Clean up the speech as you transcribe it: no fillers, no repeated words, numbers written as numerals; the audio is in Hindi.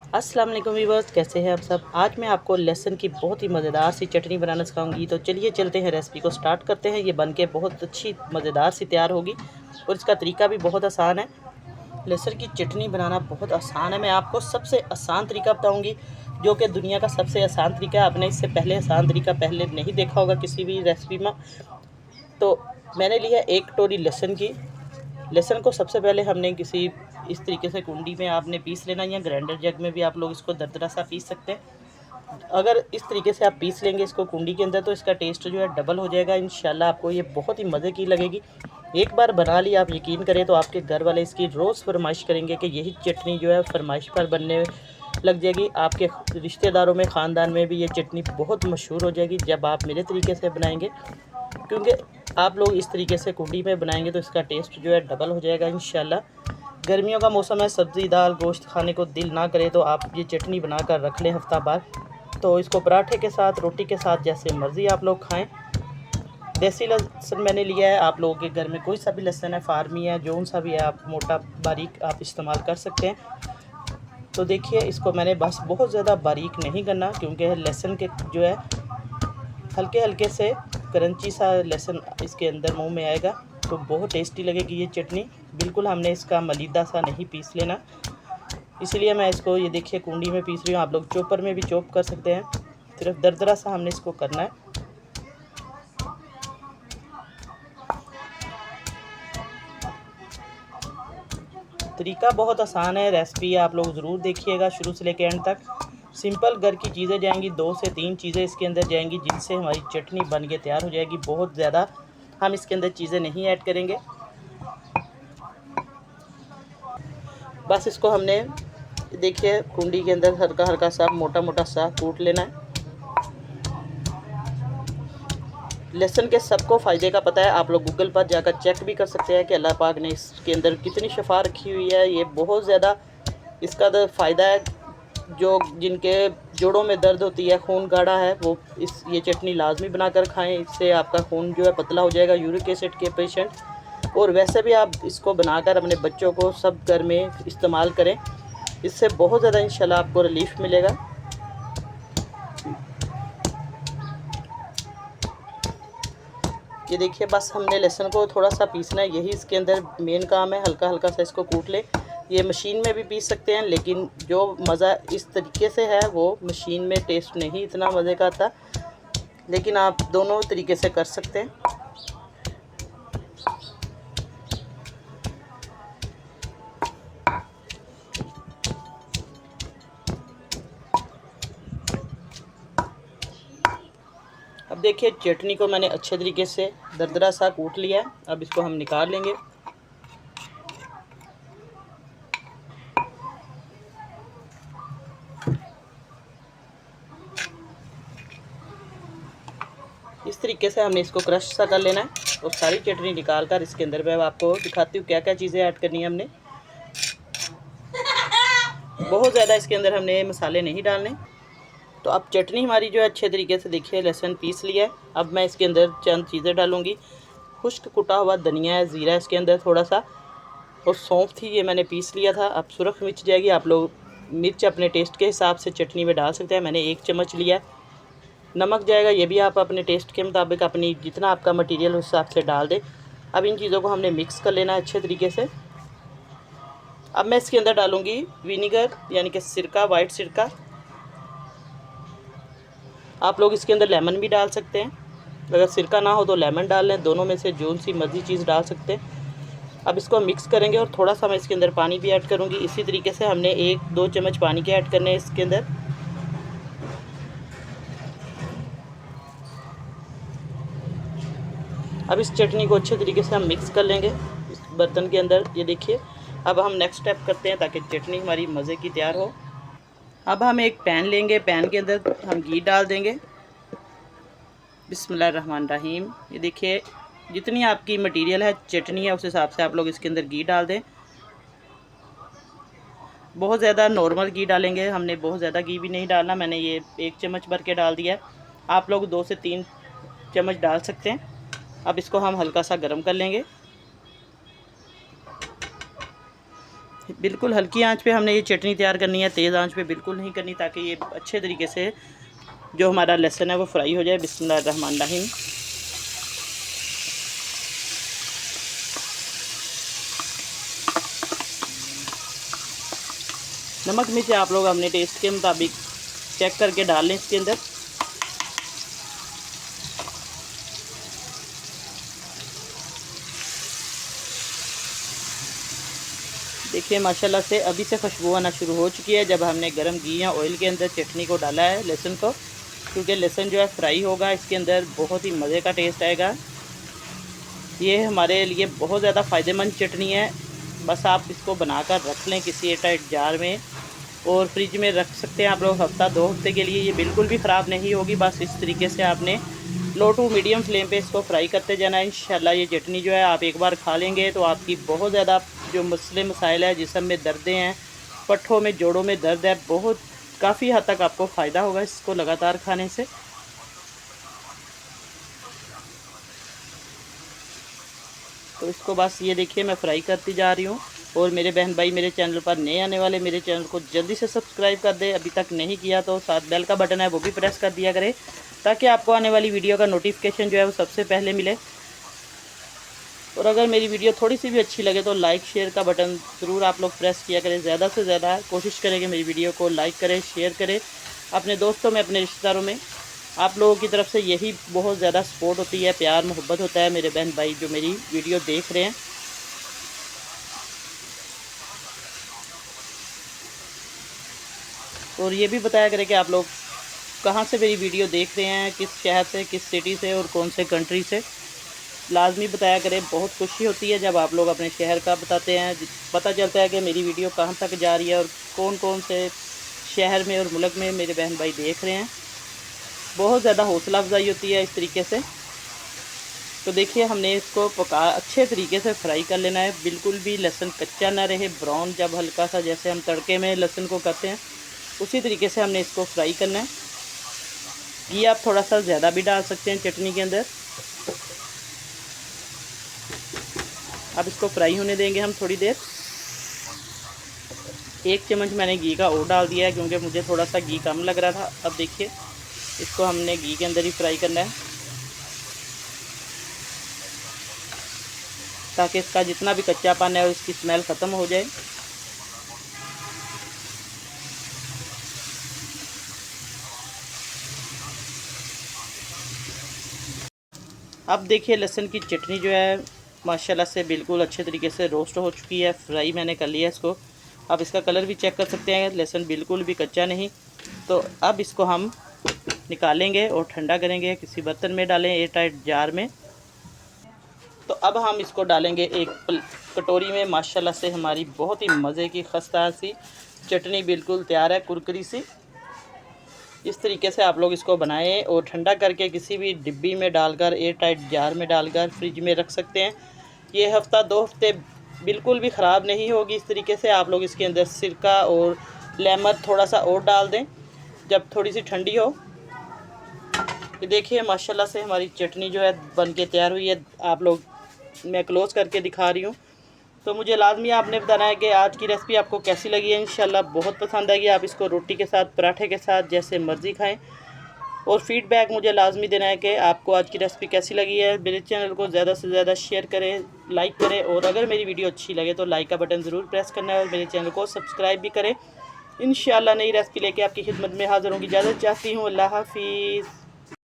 अस्सलाम वालेकुम वीवर्स, कैसे हैं आप सब। आज मैं आपको लहसुन की बहुत ही मज़ेदार सी चटनी बनाना सिखाऊंगी। तो चलिए चलते हैं, रेसिपी को स्टार्ट करते हैं। ये बन के बहुत अच्छी मज़ेदार सी तैयार होगी और इसका तरीका भी बहुत आसान है। लहसुन की चटनी बनाना बहुत आसान है। मैं आपको सबसे आसान तरीका बताऊंगी, जो कि दुनिया का सबसे आसान तरीका है। आपने इससे पहले आसान तरीका पहले नहीं देखा होगा किसी भी रेसिपी में। तो मैंने लिया एक कटोरी लहसुन की। लहसुन को सबसे पहले हमने किसी इस तरीके से कुंडी में आपने पीस लेना, या ग्राइंडर जग में भी आप लोग इसको दरदरा सा पीस सकते हैं। अगर इस तरीके से आप पीस लेंगे इसको कुंडी के अंदर, तो इसका टेस्ट जो है डबल हो जाएगा। इंशाल्लाह आपको ये बहुत ही मज़े की लगेगी। एक बार बना ली, आप यकीन करें तो आपके घर वाले इसकी रोज़ फरमाइश करेंगे कि यही चटनी जो है फरमाइश पर बनने लग जाएगी। आपके रिश्तेदारों में, ख़ानदान में भी ये चटनी बहुत मशहूर हो जाएगी जब आप मेरे तरीके से बनाएंगे। क्योंकि आप लोग इस तरीके से कुंडी में बनाएंगे तो इसका टेस्ट जो है डबल हो जाएगा इंशाल्लाह। गर्मियों का मौसम है, सब्ज़ी दाल गोश्त खाने को दिल ना करे तो आप ये चटनी बना कर रख लें हफ्ता भर। तो इसको पराठे के साथ, रोटी के साथ, जैसे मर्ज़ी आप लोग खाएं। देसी लहसुन मैंने लिया है। आप लोगों के घर में कोई सा भी लहसुन है, फार्मी है, जौन सा भी है, आप मोटा बारीक आप इस्तेमाल कर सकते हैं। तो देखिए, इसको मैंने बस बहुत ज़्यादा बारीक नहीं करना, क्योंकि लहसुन के जो है हल्के हल्के से क्रंची सा लहसुन इसके अंदर मुंह में आएगा तो बहुत टेस्टी लगेगी ये चटनी। बिल्कुल हमने इसका मलीदा सा नहीं पीस लेना, इसलिए मैं इसको, ये देखिए, कुंडी में पीस रही हूँ। आप लोग चॉपर में भी चॉप कर सकते हैं। सिर्फ दरदरा सा हमने इसको करना है। तरीका बहुत आसान है, रेसिपी आप लोग ज़रूर देखिएगा शुरू से लेकर एंड तक। सिंपल घर की चीज़ें जाएंगी, 2 से 3 चीज़ें इसके अंदर जाएंगी, जिनसे हमारी चटनी बन के तैयार हो जाएगी। बहुत ज़्यादा हम इसके अंदर चीज़ें नहीं ऐड करेंगे। बस इसको हमने, देखिए, कुंडी के अंदर हल्का हल्का सा मोटा मोटा सा कूट लेना है। लहसुन के सबको फ़ायदे का पता है। आप लोग गूगल पर जाकर चेक भी कर सकते हैं कि अल्लाह पाक ने इसके अंदर कितनी शफा रखी हुई है। ये बहुत ज़्यादा इसका तो फ़ायदा है। जो जिनके जोड़ों में दर्द होती है, खून गाढ़ा है, वो ये चटनी लाजमी बनाकर खाएं। इससे आपका खून जो है पतला हो जाएगा, यूरिक एसिड के पेशेंट। और वैसे भी आप इसको बनाकर अपने बच्चों को सब घर में इस्तेमाल करें, इससे बहुत ज़्यादा इंशाल्लाह आपको रिलीफ मिलेगा। ये देखिए, बस हमने लहसुन को थोड़ा सा पीसना है, यही इसके अंदर मेन काम है। हल्का हल्का सा इसको कूट ले। ये मशीन में भी पीस सकते हैं, लेकिन जो मज़ा इस तरीके से है वो मशीन में टेस्ट नहीं इतना मज़े का आता, लेकिन आप दोनों तरीके से कर सकते हैं। अब देखिए, चटनी को मैंने अच्छे तरीके से दरदरा सा कूट लिया है। अब इसको हम निकाल लेंगे। इस तरीके से हमने इसको क्रश सा कर लेना है और सारी चटनी निकाल कर इसके अंदर मैं आपको दिखाती हूँ क्या क्या चीज़ें ऐड करनी है हमने। बहुत ज़्यादा इसके अंदर हमने मसाले नहीं डालने। तो अब चटनी हमारी जो है अच्छे तरीके से, देखिए, लहसुन पीस लिया है। अब मैं इसके अंदर चंद चीज़ें डालूँगी। खुश्क कुटा हुआ धनिया है, ज़ीरा इसके अंदर थोड़ा सा, और सौंफ थी, ये मैंने पीस लिया था। अब सुरख मिर्च जाएगी। आप लोग मिर्च अपने टेस्ट के हिसाब से चटनी में डाल सकते हैं। मैंने 1 चम्मच लिया। नमक जाएगा, ये भी आप अपने टेस्ट के मुताबिक, अपनी जितना आपका मटीरियल उस हिसाब से डाल दें। अब इन चीज़ों को हमने मिक्स कर लेना है अच्छे तरीके से। अब मैं इसके अंदर डालूँगी विनीगर, यानी कि सिरका, वाइट सिरका। आप लोग इसके अंदर लेमन भी डाल सकते हैं। अगर सिरका ना हो तो लेमन डाल लें, दोनों में से जो सी मर्जी चीज़ डाल सकते हैं। अब इसको मिक्स करेंगे और थोड़ा सा मैं इसके अंदर पानी भी ऐड करूँगी। इसी तरीके से हमने 1-2 चम्मच पानी के ऐड करने हैं इसके अंदर। अब इस चटनी को अच्छे तरीके से हम मिक्स कर लेंगे इस बर्तन के अंदर। ये देखिए, अब हम नेक्स्ट स्टेप करते हैं ताकि चटनी हमारी मज़े की तैयार हो। अब हम एक पैन लेंगे, पैन के अंदर हम घी डाल देंगे। बिस्मिल्लाहिर्रहमानिर्रहीम। ये देखिए, जितनी आपकी मटेरियल है, चटनी है, उस हिसाब से आप लोग इसके अंदर घी डाल दें। बहुत ज़्यादा नॉर्मल घी डालेंगे, हमने बहुत ज़्यादा घी भी नहीं डालना। मैंने ये 1 चम्मच भर के डाल दिया है। आप लोग 2 से 3 चम्मच डाल सकते हैं। अब इसको हम हल्का सा गर्म कर लेंगे। बिल्कुल हल्की आंच पे हमने ये चटनी तैयार करनी है, तेज़ आंच पे बिल्कुल नहीं करनी, ताकि ये अच्छे तरीके से जो हमारा लहसुन है वो फ्राई हो जाए। बिस्मिल्लाहिर्रहमानिर्रहीम। नमक मिर्च आप लोग अपने टेस्ट के मुताबिक चेक करके डाल लें इसके अंदर। देखिए माशाल्लाह से अभी से खुशबू आना शुरू हो चुकी है, जब हमने गरम घी या ऑयल के अंदर चटनी को डाला है लहसुन को, क्योंकि लहसुन जो है फ्राई होगा, इसके अंदर बहुत ही मज़े का टेस्ट आएगा। ये हमारे लिए बहुत ज़्यादा फ़ायदेमंद चटनी है। बस आप इसको बनाकर रख लें किसी एयरटाइट जार में, और फ्रिज में रख सकते हैं आप लोग हफ़्ता 2 हफ्ते के लिए। ये बिल्कुल भी ख़राब नहीं होगी। बस इस तरीके से आपने लो टू मीडियम फ्लेम पे इसको फ्राई करते जाना है। इंशाल्लाह ये चटनी जो है आप एक बार खा लेंगे तो आपकी बहुत ज़्यादा जो मसले मसाइल है, जिस्म में दर्दें हैं, पट्ठों में, जोड़ों में दर्द है, बहुत काफ़ी हद तक आपको फ़ायदा होगा इसको लगातार खाने से। तो इसको बस ये देखिए मैं फ्राई करती जा रही हूँ। और मेरे बहन भाई मेरे चैनल पर नए आने वाले, मेरे चैनल को जल्दी से सब्सक्राइब कर दे, अभी तक नहीं किया तो साथ बेल का बटन है वो भी प्रेस कर दिया करें, ताकि आपको आने वाली वीडियो का नोटिफिकेशन जो है वो सबसे पहले मिले। और अगर मेरी वीडियो थोड़ी सी भी अच्छी लगे तो लाइक शेयर का बटन ज़रूर आप लोग प्रेस किया करें। ज़्यादा से ज़्यादा कोशिश करें कि मेरी वीडियो को लाइक करें, शेयर करें अपने दोस्तों में, अपने रिश्तेदारों में। आप लोगों की तरफ से यही बहुत ज़्यादा सपोर्ट होती है, प्यार मोहब्बत होता है मेरे बहन भाई जो मेरी वीडियो देख रहे हैं। और ये भी बताया करें कि आप लोग कहाँ से मेरी वीडियो देख रहे हैं, किस शहर से, किस सिटी से और कौन से कंट्री से। लाजमी बताया करें, बहुत खुशी होती है जब आप लोग अपने शहर का बताते हैं, पता चलता है कि मेरी वीडियो कहाँ तक जा रही है और कौन कौन से शहर में और मुल्क में मेरे बहन भाई देख रहे हैं। बहुत ज़्यादा हौसला अफजाई होती है इस तरीके से। तो देखिए हमने इसको पका अच्छे तरीके से फ्राई कर लेना है, बिल्कुल भी लहसुन कच्चा ना रहे, ब्राउन जब हल्का सा जैसे हम तड़के में लहसुन को करते हैं उसी तरीके से हमने इसको फ्राई करना है। घी आप थोड़ा सा ज़्यादा भी डाल सकते हैं चटनी के अंदर। अब इसको फ्राई होने देंगे हम थोड़ी देर। 1 चम्मच मैंने घी का और डाल दिया है, क्योंकि मुझे थोड़ा सा घी कम लग रहा था। अब देखिए इसको हमने घी के अंदर ही फ्राई करना है, ताकि इसका जितना भी कच्चापन है उसकी स्मेल ख़त्म हो जाए। अब देखिए लहसुन की चटनी जो है माशाल्लाह से बिल्कुल अच्छे तरीके से रोस्ट हो चुकी है, फ्राई मैंने कर लिया इसको। अब इसका कलर भी चेक कर सकते हैं, लहसुन बिल्कुल भी कच्चा नहीं। तो अब इसको हम निकालेंगे और ठंडा करेंगे, किसी बर्तन में डालें, एयर टाइट जार में। तो अब हम इसको डालेंगे एक कटोरी में। माशाल्लाह से हमारी बहुत ही मज़े की खस्ता सी चटनी बिल्कुल तैयार है, कुरकुरी सी। इस तरीके से आप लोग इसको बनाएं और ठंडा करके किसी भी डिब्बी में डालकर, एयर टाइट जार में डालकर फ्रिज में रख सकते हैं। ये हफ़्ता 2 हफ्ते बिल्कुल भी ख़राब नहीं होगी। इस तरीके से आप लोग इसके अंदर सिरका और लेमन थोड़ा सा और डाल दें जब थोड़ी सी ठंडी हो। ये देखिए माशाल्लाह से हमारी चटनी जो है बन के तैयार हुई है। आप लोग, मैं क्लोज़ करके दिखा रही हूँ। तो मुझे लाजमी आपने बताना है कि आज की रेसिपी आपको कैसी लगी है। इंशाल्लाह बहुत पसंद आएगी। आप इसको रोटी के साथ, पराठे के साथ, जैसे मर्ज़ी खाएं। और फीडबैक मुझे लाजमी देना है कि आपको आज की रेसिपी कैसी लगी है। मेरे चैनल को ज़्यादा से ज़्यादा शेयर करें, लाइक करें, और अगर मेरी वीडियो अच्छी लगे तो लाइक का बटन ज़रूर प्रेस करना है और मेरे चैनल को सब्सक्राइब भी करें। इंशाल्लाह नई रेसिपी लेके आपकी खिदमत में हाज़िर होंगी। इजाज़त चाहती हूँ। अल्लाह हाफिज़।